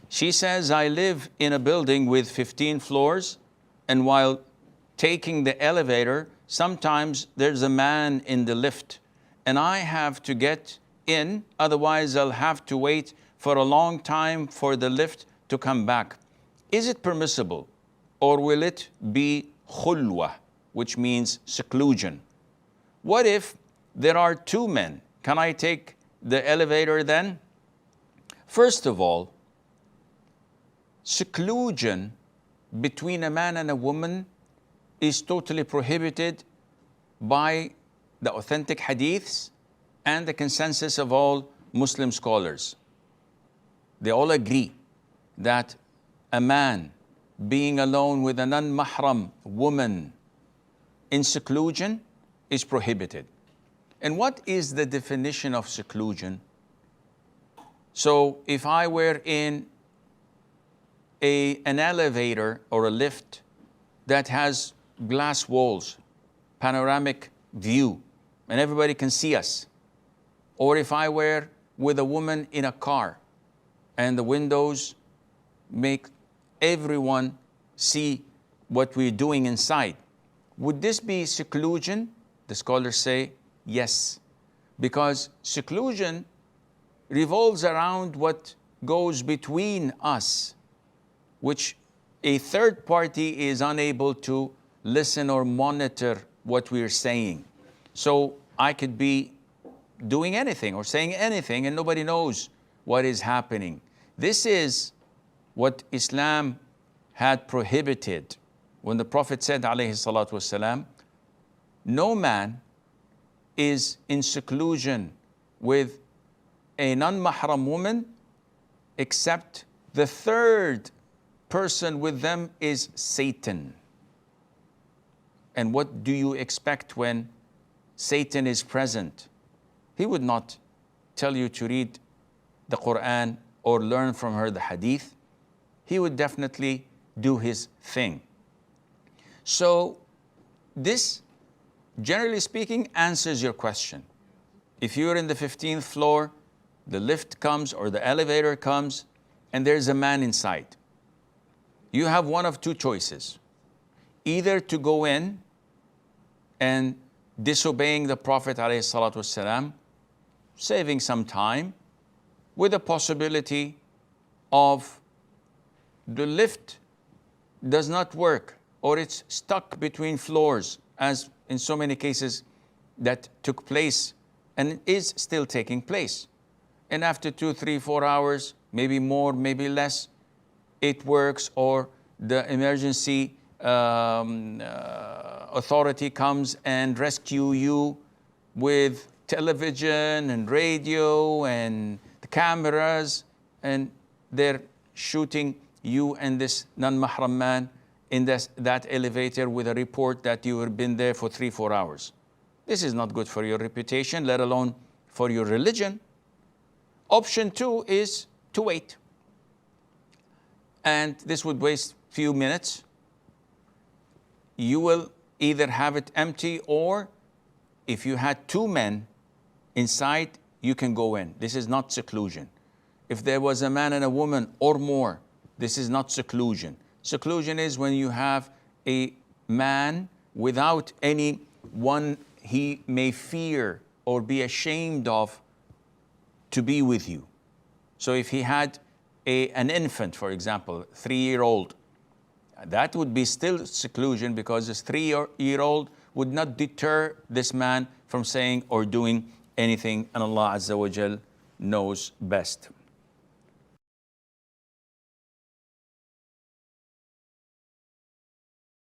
She says, I live in a building with 15 floors, and while taking the elevator, sometimes there's a man in the lift, and I have to get in, otherwise I'll have to wait for a long time for the lift to come back. Is it permissible, or will it be khulwa, which means seclusion? What if there are two men? Can I take the elevator then? First of all, seclusion between a man and a woman is totally prohibited by the authentic hadiths and the consensus of all Muslim scholars. They all agree that a man being alone with a non-mahram woman in seclusion is prohibited. And what is the definition of seclusion? So if I were in an elevator or a lift that has glass walls, panoramic view, and everybody can see us, or if I were with a woman in a car and the windows make everyone see what we're doing inside, would this be seclusion? The scholars say yes, because seclusion revolves around what goes between us, which a third party is unable to listen or monitor what we're saying. So I could be doing anything or saying anything and nobody knows what is happening. This is what Islam had prohibited when the Prophet said, alayhi salatu wasalam, no man is in seclusion with a non-mahram woman except the third person with them is Satan. And what do you expect when Satan is present? He would not tell you to read the Quran or learn from her the hadith. He would definitely do his thing. So this, generally speaking, answers your question. If you're in the 15th floor, the lift comes or the elevator comes, and there's a man inside. You have one of two choices. Either to go in and disobeying the Prophet ﷺ, saving some time, with a possibility of the lift does not work or it's stuck between floors, as in so many cases that took place and is still taking place. And after 2, 3, 4 hours, maybe more, maybe less, it works, or the emergency authority comes and rescue you with television and radio and the cameras, and they're shooting you and this non-mahram man in that elevator with a report that you have been there for 3, 4 hours. This is not good for your reputation, let alone for your religion. Option 2 is to wait. And this would waste few minutes. You will either have it empty, or if you had two men inside, you can go in. This is not seclusion. If there was a man and a woman or more, this is not seclusion. Seclusion is when you have a man without anyone he may fear or be ashamed of to be with you. So if he had an infant, for example, 3-year-old, that would be still seclusion, because this 3-year-old would not deter this man from saying or doing anything, and Allah Azza wa Jal knows best.